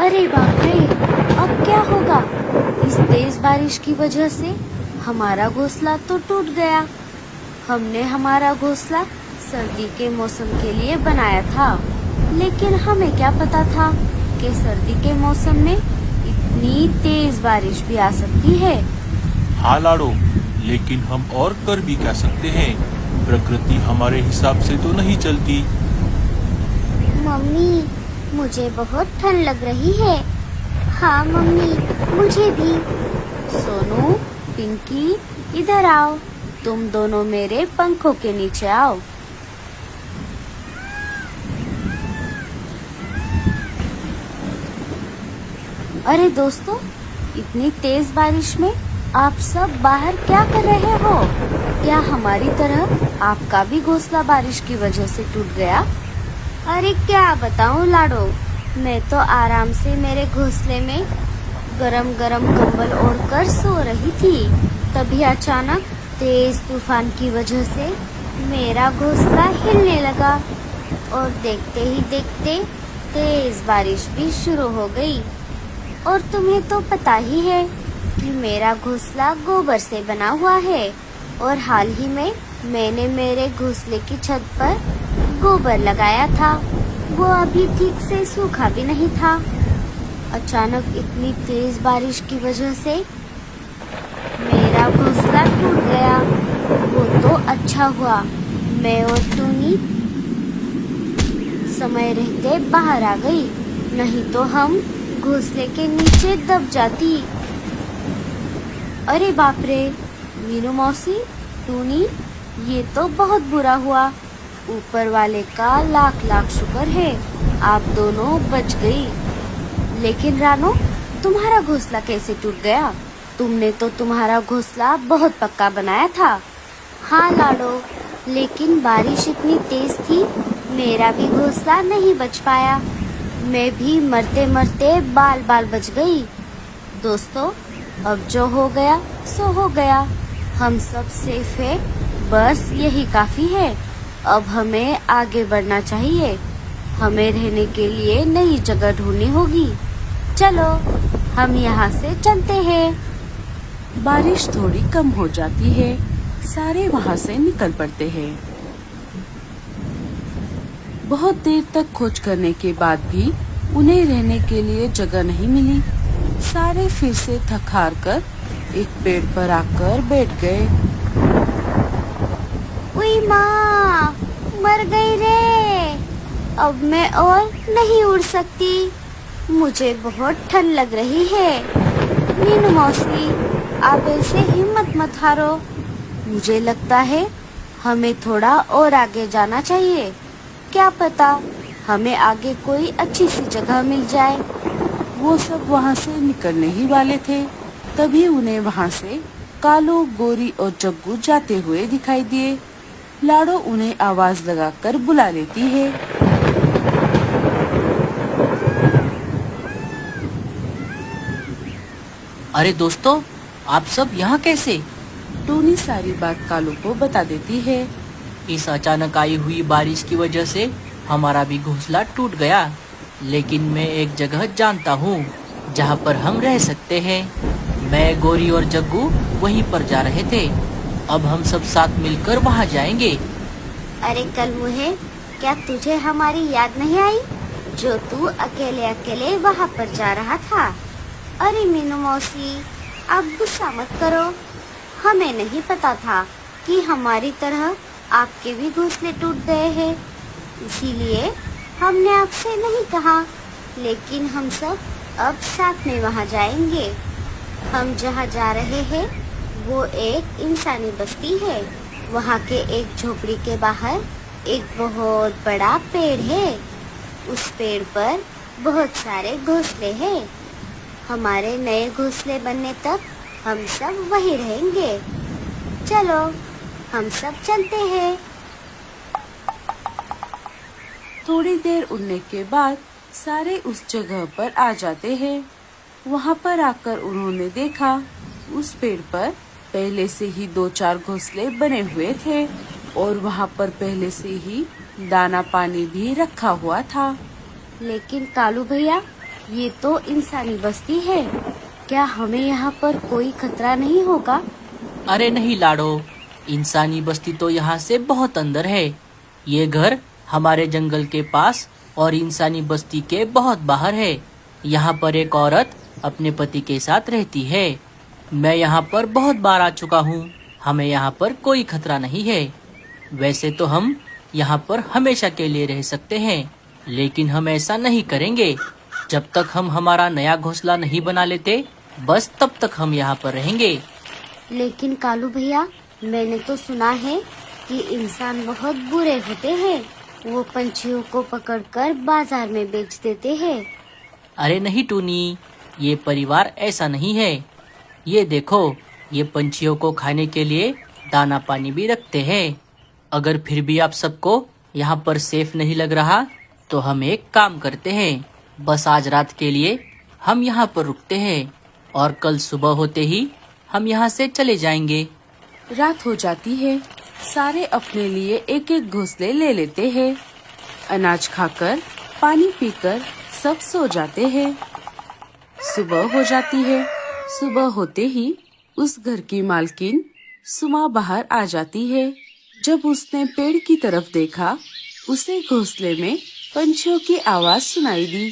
अरे बाप रे, अब क्या होगा? इस तेज बारिश की वजह से हमारा घोंसला तो टूट गया। हमने हमारा घोंसला सर्दी के मौसम के लिए बनाया था, लेकिन हमें क्या पता था कि सर्दी के मौसम में इतनी तेज बारिश भी आ सकती है। हाँ लाडो, लेकिन हम और कर भी क्या सकते हैं? प्रकृति हमारे हिसाब से तो नहीं चलती। मम्मी, मुझे बहुत ठंड लग रही है। हाँ मम्मी, मुझे भी। सोनू, पिंकी, इधर आओ। तुम दोनों मेरे पंखों के नीचे आओ। अरे दोस्तों, इतनी तेज बारिश में आप सब बाहर क्या कर रहे हो? क्या हमारी तरह आपका भी घोंसला बारिश की वजह से टूट गया? अरे क्या बताऊं लाडो, मैं तो आराम से मेरे घोंसले में गरम गरम कंबल ओढ़कर सो रही थी। तभी अचानक तेज तूफान की वजह से मेरा घोंसला हिलने लगा और देखते ही देखते तेज बारिश भी शुरू हो गई। और तुम्हें तो पता ही है कि मेरा घोंसला गोबर से बना हुआ है और हाल ही में मैंने मेरे घोंसले की छत पर गोबर लगाया था। वो अभी ठीक से सूखा भी नहीं था। अचानक इतनी तेज बारिश की वजह से मेरा घोंसला टूट गया। वो तो अच्छा हुआ मैं और टूनी समय रहते बाहर आ गई, नहीं तो हम घोंसले के नीचे दब जाती। अरे बाप रे, मीनू मौसी, टूनी, ये तो बहुत बुरा हुआ। ऊपर वाले का लाख लाख शुक्र है, आप दोनों बच गई। लेकिन रानो, तुम्हारा घोंसला कैसे टूट गया? तुमने तो तुम्हारा घोंसला बहुत पक्का बनाया था। हाँ लाडो, लेकिन बारिश इतनी तेज थी, मेरा भी घोंसला नहीं बच पाया। मैं भी मरते मरते बाल बाल बच गई। दोस्तों, अब जो हो गया सो हो गया। हम सब सेफ है, बस यही काफी है। अब हमें आगे बढ़ना चाहिए। हमें रहने के लिए नई जगह ढूंढनी होगी। चलो, हम यहाँ से चलते हैं। बारिश थोड़ी कम हो जाती है, सारे वहाँ से निकल पड़ते हैं। बहुत देर तक खोज करने के बाद भी उन्हें रहने के लिए जगह नहीं मिली। सारे फिर से थक हार कर एक पेड़ पर आकर बैठ गए। उई माँ, मर गई रे। अब मैं और नहीं उड़ सकती। मुझे बहुत ठंड लग रही है। मीनू मौसी, आप ऐसे हिम्मत मत हारो। मुझे लगता है हमें थोड़ा और आगे जाना चाहिए। क्या पता हमें आगे कोई अच्छी सी जगह मिल जाए। वो सब वहाँ से निकलने ही वाले थे, तभी उन्हें वहाँ से कालू, गोरी और जग्गू जाते हुए दिखाई दिए। लाडो उन्हें आवाज लगाकर बुला लेती है। अरे दोस्तों, आप सब यहाँ कैसे? टूनी सारी बात कालू को बता देती है। इस अचानक आई हुई बारिश की वजह से हमारा भी घोंसला टूट गया, लेकिन मैं एक जगह जानता हूँ जहाँ पर हम रह सकते हैं। मैं, गोरी और जग्गू वहीं पर जा रहे थे। अब हम सब साथ मिलकर वहाँ जाएंगे। अरे कल मुहे, क्या तुझे हमारी याद नहीं आई जो तू अकेले अकेले वहाँ पर जा रहा था? अरे मीनू मौसी, आप गुस्सा मत करो। हमें नहीं पता था कि हमारी तरह आपके भी घोंसले टूट गए हैं, इसीलिए हमने आपसे नहीं कहा। लेकिन हम सब अब साथ में वहाँ जाएंगे। हम जहाँ जा रहे हैं वो एक इंसानी बस्ती है। वहाँ के एक झोपड़ी के बाहर एक बहुत बड़ा पेड़ है। उस पेड़ पर बहुत सारे घोंसले हैं। हमारे नए घोंसले बनने तक हम सब वहीं रहेंगे। चलो, हम सब चलते हैं। थोड़ी देर उड़ने के बाद सारे उस जगह पर आ जाते हैं। वहाँ पर आकर उन्होंने देखा उस पेड़ पर पहले से ही 2-4 घोंसले बने हुए थे और वहाँ पर पहले से ही दाना पानी भी रखा हुआ था। लेकिन कालू भैया, ये तो इंसानी बस्ती है। क्या हमें यहाँ पर कोई खतरा नहीं होगा? अरे नहीं लाडो, इंसानी बस्ती तो यहाँ से बहुत अंदर है। ये घर हमारे जंगल के पास और इंसानी बस्ती के बहुत बाहर है। यहाँ पर एक औरत अपने पति के साथ रहती है। मैं यहाँ पर बहुत बार आ चुका हूँ। हमें यहाँ पर कोई खतरा नहीं है। वैसे तो हम यहाँ पर हमेशा के लिए रह सकते हैं, लेकिन हम ऐसा नहीं करेंगे। जब तक हम हमारा नया घोंसला नहीं बना लेते, बस तब तक हम यहाँ पर रहेंगे। लेकिन कालू भैया, मैंने तो सुना है कि इंसान बहुत बुरे होते हैं। वो पंछियों को पकड़कर बाजार में बेच देते हैं। अरे नहीं टूनी, ये परिवार ऐसा नहीं है। ये देखो, ये पंछियों को खाने के लिए दाना पानी भी रखते हैं। अगर फिर भी आप सबको यहाँ पर सेफ नहीं लग रहा, तो हम एक काम करते हैं। बस आज रात के लिए हम यहाँ पर रुकते हैं और कल सुबह होते ही हम यहाँ से चले जाएंगे। रात हो जाती है। सारे अपने लिए एक एक घोंसले ले लेते हैं। अनाज खाकर, पानी पीकर सब सो जाते हैं। सुबह हो जाती है। सुबह होते ही उस घर की मालकिन सुमा बाहर आ जाती है। जब उसने पेड़ की तरफ देखा, उसे घोंसले में पंछियों की आवाज सुनाई दी।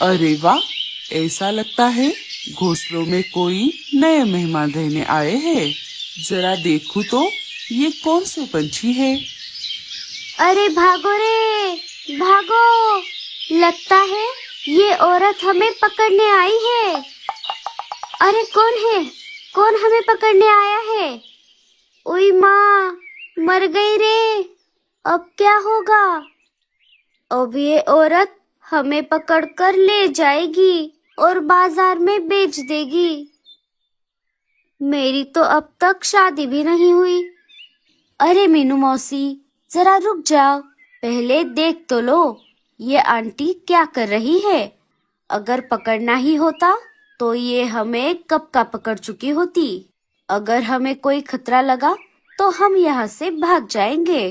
अरे वाह, ऐसा लगता है घोंसलों में कोई नए मेहमान रहने आए हैं। जरा देखूं तो ये कौन से पंछी है। अरे भागो रे, भागो! लगता है ये औरत हमें पकड़ने आई है। अरे कौन है? कौन हमें पकड़ने आया है? ओई माँ, मर गई रे! अब क्या होगा? अब ये औरत हमें पकड़कर ले जाएगी और बाजार में बेच देगी। मेरी तो अब तक शादी भी नहीं हुई। अरे मीनू मौसी, जरा रुक जाओ। पहले देख तो लो, ये आंटी क्या कर रही है। अगर पकड़ना ही होता तो ये हमें कब का पकड़ चुकी होती। अगर हमें कोई खतरा लगा तो हम यहाँ से भाग जाएंगे।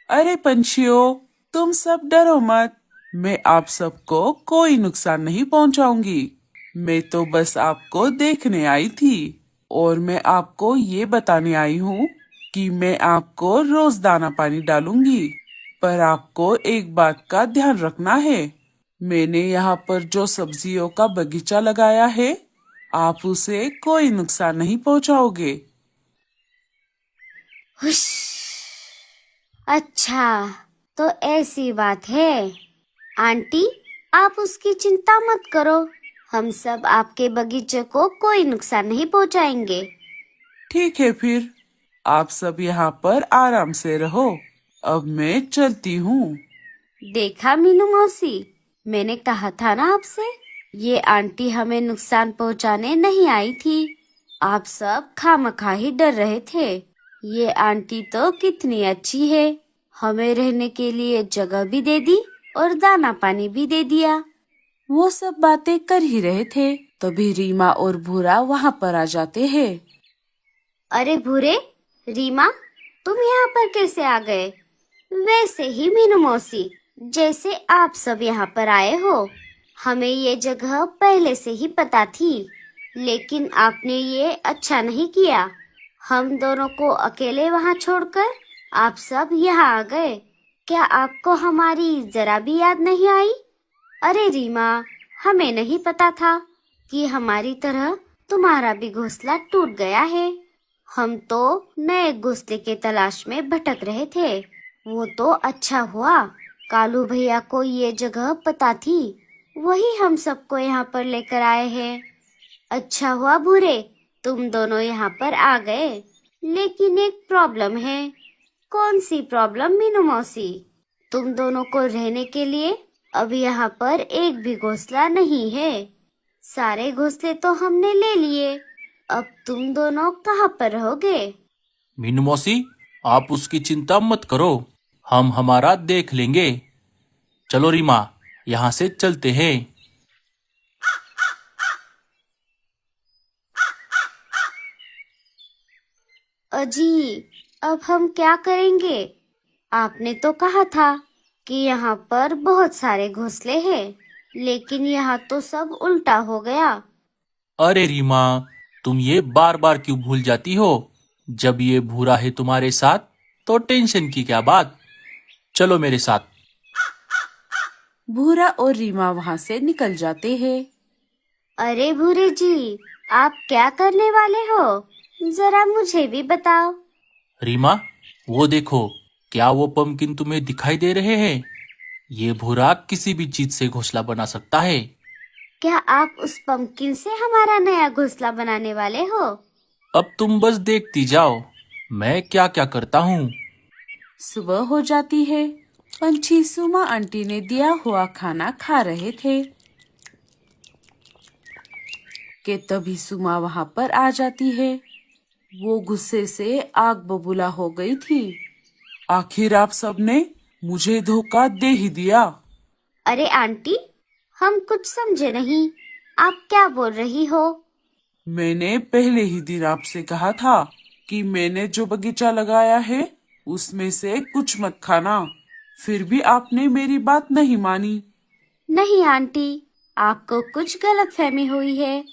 अरे पंछियों, तुम सब डरो मत। मैं आप सबको कोई नुकसान नहीं पहुंचाऊंगी। मैं तो बस आपको देखने आई थी और मैं आपको ये बताने आई हूँ कि मैं आपको रोज दाना पानी डालूंगी। पर आपको एक बात का ध्यान रखना है। मैंने यहाँ पर जो सब्जियों का बगीचा लगाया है, आप उसे कोई नुकसान नहीं पहुँचाओगे। हुश! अच्छा, तो ऐसी बात है। आंटी, आप उसकी चिंता मत करो। हम सब आपके बगीचे को कोई नुकसान नहीं पहुंचाएंगे। ठीक है फिर, आप सब यहाँ पर आराम से रहो। अब मैं चलती हूँ। देखा मीनू मौसी, मैंने कहा था ना आपसे, ये आंटी हमें नुकसान पहुंचाने नहीं आई थी। आप सब खामखा ही डर रहे थे। ये आंटी तो कितनी अच्छी है, हमें रहने के लिए जगह भी दे दी और दाना पानी भी दे दिया। वो सब बातें कर ही रहे थे, तभी रीमा और भूरा वहाँ पर आ जाते हैं। अरे भूरे, रीमा, तुम यहाँ पर कैसे आ गए? वैसे ही मीनू मौसी, जैसे आप सब यहाँ पर आए हो। हमें ये जगह पहले से ही पता थी, लेकिन आपने ये अच्छा नहीं किया। हम दोनों को अकेले वहाँ छोड़कर आप सब यहाँ आ गए। क्या आपको हमारी जरा भी याद नहीं आई? अरे रीमा, हमें नहीं पता था कि हमारी तरह तुम्हारा भी घोंसला टूट गया है। हम तो नए घोंसले के तलाश में भटक रहे थे। वो तो अच्छा हुआ, कालू भैया को ये जगह पता थी, वही हम सबको यहाँ पर लेकर आए हैं। अच्छा हुआ भूरे, तुम दोनों यहाँ पर आ गए। लेकिन एक प्रॉब्लम है। कौन सी प्रॉब्लम मीनू मौसी? तुम दोनों को रहने के लिए अब यहाँ पर एक भी घोंसला नहीं है। सारे घोंसले तो हमने ले लिए। अब तुम दोनों कहाँ पर रहोगे? मीनू मौसी, आप उसकी चिंता मत करो, हम हमारा देख लेंगे। चलो रीमा, यहाँ से चलते हैं। अजी, अब हम क्या करेंगे? आपने तो कहा था कि यहाँ पर बहुत सारे घोंसले हैं, लेकिन यहाँ तो सब उल्टा हो गया। अरे रीमा, तुम ये बार बार क्यों भूल जाती हो? जब ये भूरा है तुम्हारे साथ तो टेंशन की क्या बात। चलो मेरे साथ। भूरा और रीमा वहाँ से निकल जाते हैं। अरे भूरे जी, आप क्या करने वाले हो? जरा मुझे भी बताओ। रीमा, वो देखो, क्या वो पंपकिन तुम्हें दिखाई दे रहे हैं? ये भूरा किसी भी चीज से घोंसला बना सकता है। क्या आप उस पंपकिन से हमारा नया घोंसला बनाने वाले हो? अब तुम बस देखती जाओ मैं क्या क्या करता हूँ। सुबह हो जाती है। पंछी सुमा आंटी ने दिया हुआ खाना खा रहे थे कि तभी सुमा वहाँ पर आ जाती है। वो गुस्से से आग बबूला हो गई थी। आखिर आप सबने मुझे धोखा दे ही दिया। अरे आंटी, हम कुछ समझे नहीं। आप क्या बोल रही हो? मैंने पहले ही दिन आपसे कहा था कि मैंने जो बगीचा लगाया है उसमें से कुछ मत खाना। फिर भी आपने मेरी बात नहीं मानी। नहीं आंटी, आपको कुछ गलतफहमी हुई है।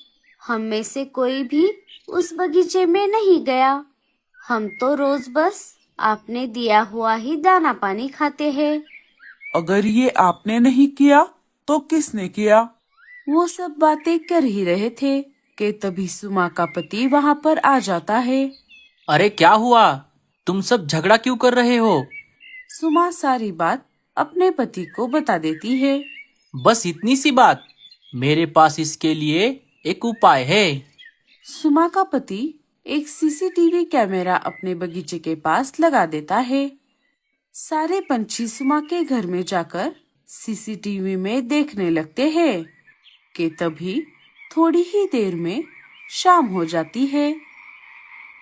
हम में से कोई भी उस बगीचे में नहीं गया। हम तो रोज बस आपने दिया हुआ ही दाना पानी खाते हैं। अगर ये आपने नहीं किया तो किसने किया? वो सब बातें कर ही रहे थे कि तभी सुमा का पति वहाँ पर आ जाता है। अरे क्या हुआ? तुम सब झगड़ा क्यों कर रहे हो? सुमा सारी बात अपने पति को बता देती है। बस इतनी सी बात? मेरे पास इसके लिए एक उपाय है। सुमा का पति एक सीसीटीवी कैमरा अपने बगीचे के पास लगा देता है। सारे पंछी सुमा के घर में जाकर सीसीटीवी में देखने लगते हैं कि तभी थोड़ी ही देर में शाम हो जाती है।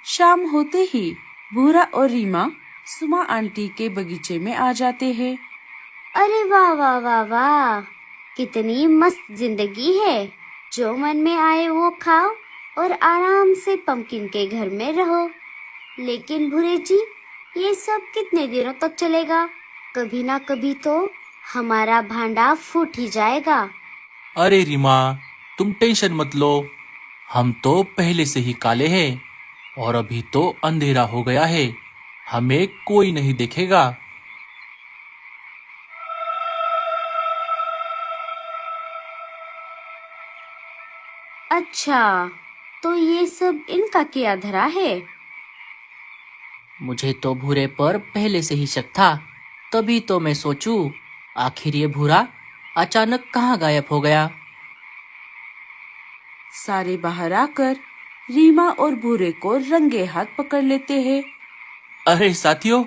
शाम होते ही भूरा और रीमा सुमा आंटी के बगीचे में आ जाते हैं। अरे वाह वाह वाह वाह, कितनी मस्त जिंदगी है। जो मन में आए वो खाओ और आराम से पंपकिन के घर में रहो। लेकिन भूरे जी, ये सब कितने दिनों तक चलेगा? कभी ना कभी तो हमारा भांडा फूट ही जाएगा। अरे रीमा, तुम टेंशन मत लो। हम तो पहले से ही काले हैं और अभी तो अंधेरा हो गया है। हमें कोई नहीं देखेगा। अच्छा, तो ये सब इनका किया धरा है। मुझे तो भूरे पर पहले से ही शक था। तभी तो मैं सोचूं, आखिर ये भूरा अचानक कहाँ गायब हो गया। सारे बाहर आकर रीमा और भूरे को रंगे हाथ पकड़ लेते हैं। अरे साथियों,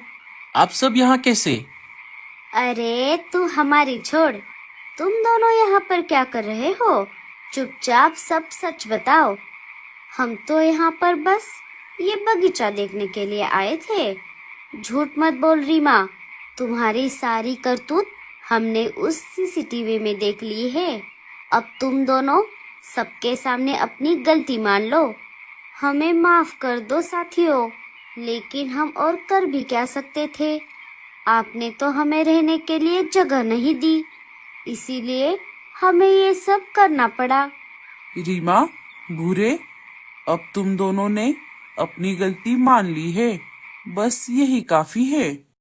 आप सब यहाँ कैसे? अरे तू हमारी छोड़, तुम दोनों यहाँ पर क्या कर रहे हो? चुपचाप सब सच बताओ। हम तो यहाँ पर बस ये बगीचा देखने के लिए आए थे। झूठ मत बोल रीमा, तुम्हारी सारी करतूत हमने उस सीसीटीवी में देख ली है। अब तुम दोनों सबके सामने अपनी गलती मान लो। हमें माफ कर दो साथियों, लेकिन हम और कर भी क्या सकते थे। आपने तो हमें रहने के लिए जगह नहीं दी, इसीलिए हमें ये सब करना पड़ा। रीमा, भूरे, अब तुम दोनों ने अपनी गलती मान ली है। बस यही काफी है।